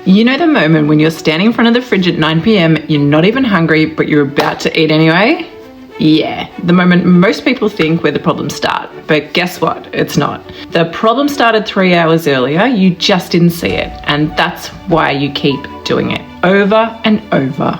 You know the moment when you're standing in front of the fridge at 9 p.m, you're not even hungry, but you're about to eat anyway? Yeah, the moment most people think where the problems start. But guess what? It's not. The problem started 3 hours earlier, you just didn't see it. And that's why you keep doing it over and over.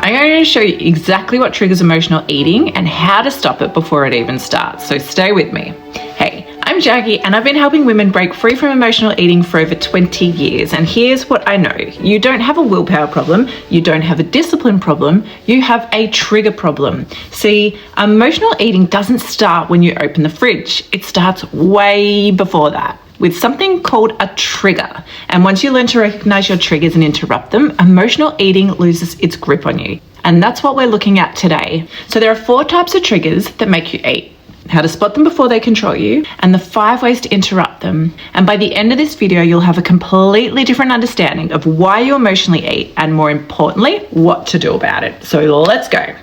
I'm going to show you exactly what triggers emotional eating and how to stop it before it even starts. So stay with me. Hey, I'm Jackie and I've been helping women break free from emotional eating for over 20 years. And here's what I know. You don't have a willpower problem. You don't have a discipline problem. You have a trigger problem. See, emotional eating doesn't start when you open the fridge. It starts way before that, with something called a trigger. And once you learn to recognize your triggers and interrupt them, emotional eating loses its grip on you. And that's what we're looking at today. So there are 4 types of triggers that make you eat, how to spot them before they control you, and the 5 ways to interrupt them. And by the end of this video, you'll have a completely different understanding of why you emotionally eat, and more importantly, what to do about it. So let's go.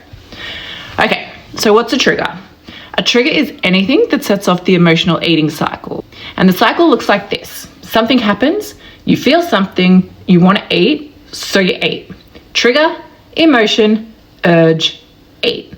Okay, so what's a trigger? A trigger is anything that sets off the emotional eating cycle. And the cycle looks like this. Something happens, you feel something, you want to eat, so you eat. Trigger, emotion, urge, eat.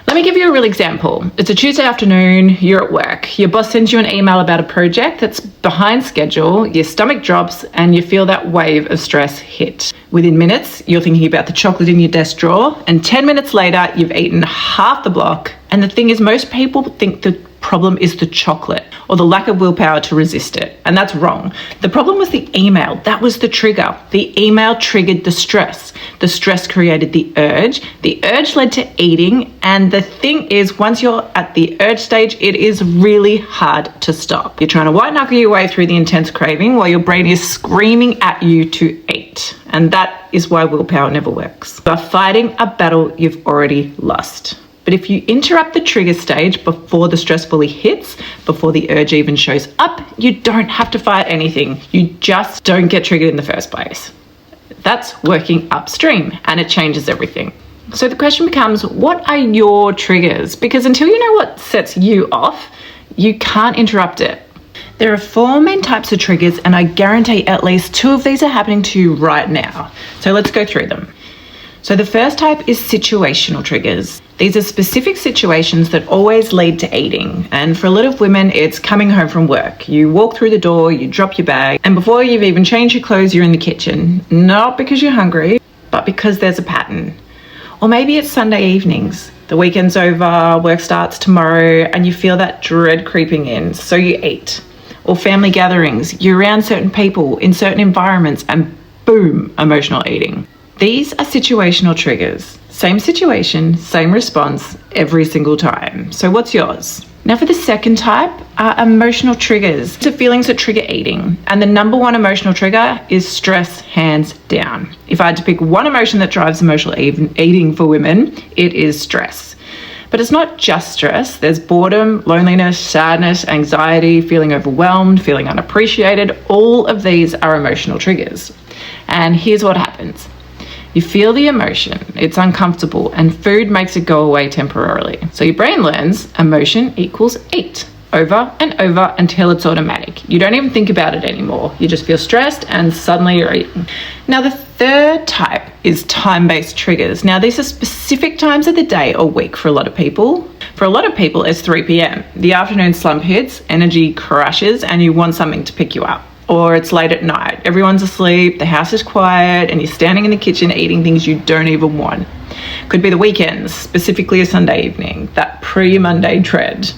Let me give you a real example. It's a Tuesday afternoon, you're at work. Your boss sends you an email about a project that's behind schedule, your stomach drops, and you feel that wave of stress hit. Within minutes, you're thinking about the chocolate in your desk drawer, and 10 minutes later, you've eaten half the block. And the thing is, most people think the problem is the chocolate or the lack of willpower to resist it. And that's wrong. The problem was the email. That was the trigger. The email triggered the stress. The stress created the urge. The urge led to eating. And the thing is, once you're at the urge stage, it is really hard to stop. You're trying to white knuckle your way through the intense craving while your brain is screaming at you to eat. And that is why willpower never works. You're fighting a battle you've already lost. But if you interrupt the trigger stage before the stress fully hits, before the urge even shows up, you don't have to fight anything. You just don't get triggered in the first place. That's working upstream, and it changes everything. So the question becomes, what are your triggers? Because until you know what sets you off, you can't interrupt it. There are 4 main types of triggers, and I guarantee at least 2 of these are happening to you right now. So let's go through them. So the first type is situational triggers. These are specific situations that always lead to eating. And for a lot of women, it's coming home from work. You walk through the door, you drop your bag, and before you've even changed your clothes, you're in the kitchen. Not because you're hungry, but because there's a pattern. Or maybe it's Sunday evenings. The weekend's over, work starts tomorrow, and you feel that dread creeping in, so you eat. Or family gatherings, you're around certain people in certain environments, and boom, emotional eating. These are situational triggers. Same situation, same response every single time. So what's yours? Now for the second type are emotional triggers. These are feelings that trigger eating. And the number 1 emotional trigger is stress, hands down. If I had to pick one emotion that drives emotional eating for women, it is stress. But it's not just stress. There's boredom, loneliness, sadness, anxiety, feeling overwhelmed, feeling unappreciated. All of these are emotional triggers. And here's what happens. You feel the emotion, it's uncomfortable, and food makes it go away temporarily. So your brain learns emotion equals eat over and over until it's automatic. You don't even think about it anymore. You just feel stressed and suddenly you're eating. Now the third type is time-based triggers. Now these are specific times of the day or week for a lot of people. For a lot of people, it's 3 p.m. The afternoon slump hits, energy crashes, and you want something to pick you up. Or it's late at night, everyone's asleep, the house is quiet, and you're standing in the kitchen eating things you don't even want. Could be the weekends, specifically a Sunday evening, that pre-Monday dread.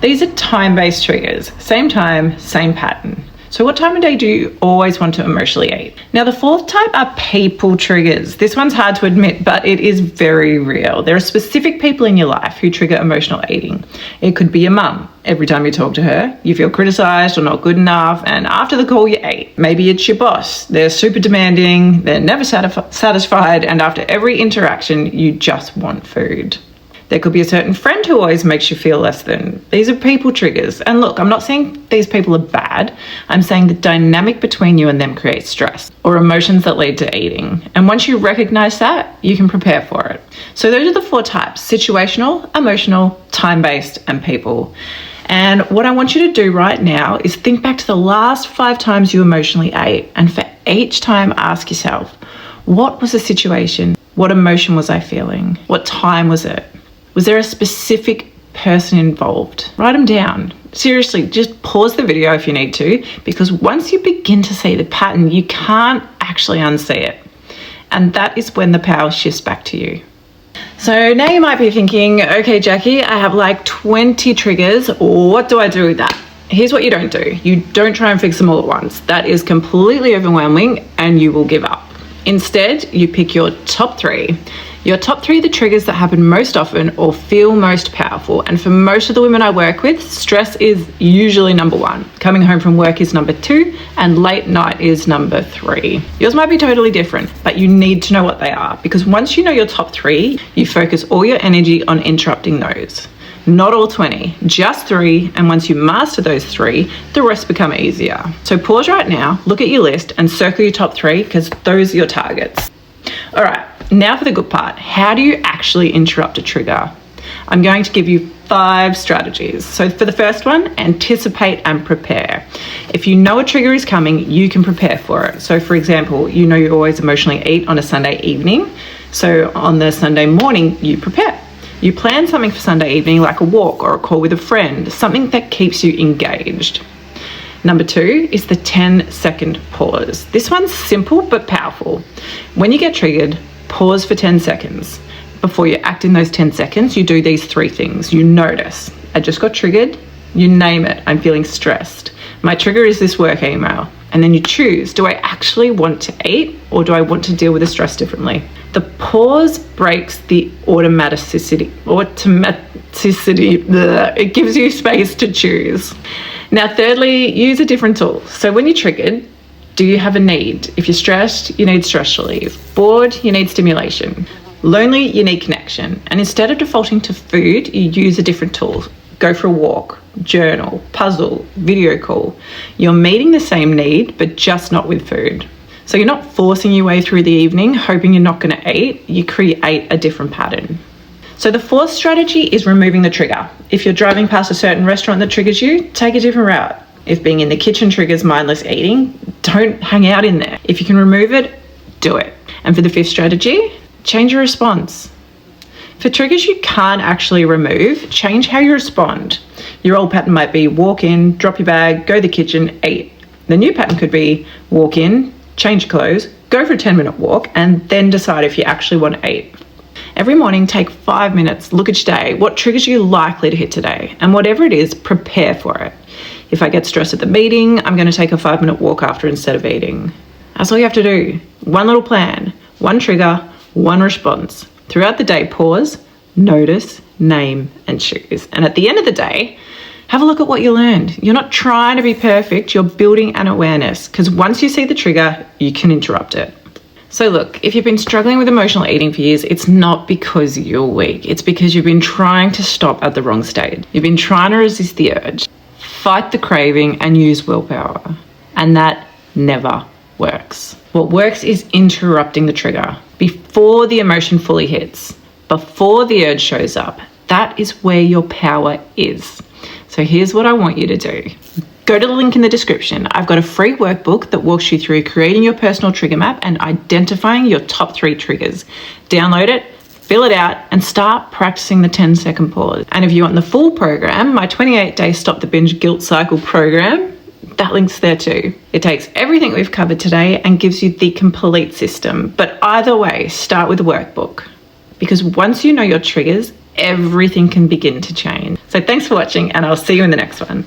These are time-based triggers, same time, same pattern. So what time of day do you always want to emotionally eat? Now the 4th type are people triggers. This one's hard to admit, but it is very real. There are specific people in your life who trigger emotional eating. It could be your mum. Every time you talk to her, you feel criticized or not good enough, and after the call you ate. Maybe it's your boss. They're super demanding, they're never satisfied, and after every interaction, you just want food. There could be a certain friend who always makes you feel less than. These are people triggers. And look, I'm not saying these people are bad. I'm saying the dynamic between you and them creates stress or emotions that lead to eating. And once you recognize that, you can prepare for it. So those are the 4 types: situational, emotional, time-based, and people. And what I want you to do right now is think back to the last 5 times you emotionally ate. And for each time ask yourself, what was the situation? What emotion was I feeling? What time was it? Was there a specific person involved? Write them down. Seriously, just pause the video if you need to, because once you begin to see the pattern, you can't actually unsee it. And that is when the power shifts back to you. So now you might be thinking, okay, Jackie, I have like 20 triggers. What do I do with that? Here's what you don't do. You don't try and fix them all at once. That is completely overwhelming and you will give up. Instead, you pick your top 3. Your top 3 are the triggers that happen most often or feel most powerful. And for most of the women I work with, stress is usually number 1. Coming home from work is number 2, and late night is number 3. Yours might be totally different, but you need to know what they are, because once you know your top 3, you focus all your energy on interrupting those. Not all 20, just 3, and once you master those 3, the rest become easier. So pause right now, look at your list and circle your top 3, because those are your targets. All right, now for the good part. How do you actually interrupt a trigger? I'm going to give you 5 strategies. So for the first one, anticipate and prepare. If you know a trigger is coming, you can prepare for it. So for example, you know you always emotionally eat on a Sunday evening. So on the Sunday morning, you prepare. You plan something for Sunday evening, like a walk or a call with a friend, something that keeps you engaged. Number 2 is the 10-second pause. This one's simple but powerful. When you get triggered, pause for 10 seconds. Before you act in those 10 seconds, you do these 3 things. You notice, I just got triggered. You name it, I'm feeling stressed. My trigger is this work email. And then you choose, do I actually want to eat or do I want to deal with the stress differently? The pause breaks the automaticity. It gives you space to choose. Now, thirdly, use a different tool. So when you're triggered, do you have a need? If you're stressed, you need stress relief. Bored, you need stimulation. Lonely, you need connection. And instead of defaulting to food, you use a different tool. Go for a walk, journal, puzzle, video call. You're meeting the same need, but just not with food. So you're not forcing your way through the evening, hoping you're not going to eat. You create a different pattern. So the 4th strategy is removing the trigger. If you're driving past a certain restaurant that triggers you, take a different route. If being in the kitchen triggers mindless eating, don't hang out in there. If you can remove it, do it. And for the 5th strategy, change your response. For triggers you can't actually remove, change how you respond. Your old pattern might be walk in, drop your bag, go to the kitchen, eat. The new pattern could be walk in, change clothes, go for a 10-minute walk, and then decide if you actually want to eat. Every morning, take 5 minutes, look at your day. What triggers are you likely to hit today? And whatever it is, prepare for it. If I get stressed at the meeting, I'm going to take a 5-minute walk after instead of eating. That's all you have to do. One little plan, one trigger, one response. Throughout the day, pause, notice, name, and choose. And at the end of the day, have a look at what you learned. You're not trying to be perfect, you're building an awareness, because once you see the trigger, you can interrupt it. So look, if you've been struggling with emotional eating for years, it's not because you're weak. It's because you've been trying to stop at the wrong stage. You've been trying to resist the urge, fight the craving, and use willpower. And that never works. What works is interrupting the trigger before the emotion fully hits, before the urge shows up. That is where your power is. So here's what I want you to do. Go to the link in the description. I've got a free workbook that walks you through creating your personal trigger map and identifying your top 3 triggers. Download it, fill it out, and start practicing the 10-second pause. And if you want the full program, my 28-day Stop the Binge Guilt Cycle program, that link's there too. It takes everything we've covered today and gives you the complete system. But either way, start with the workbook, because once you know your triggers, everything can begin to change. So thanks for watching, and I'll see you in the next one.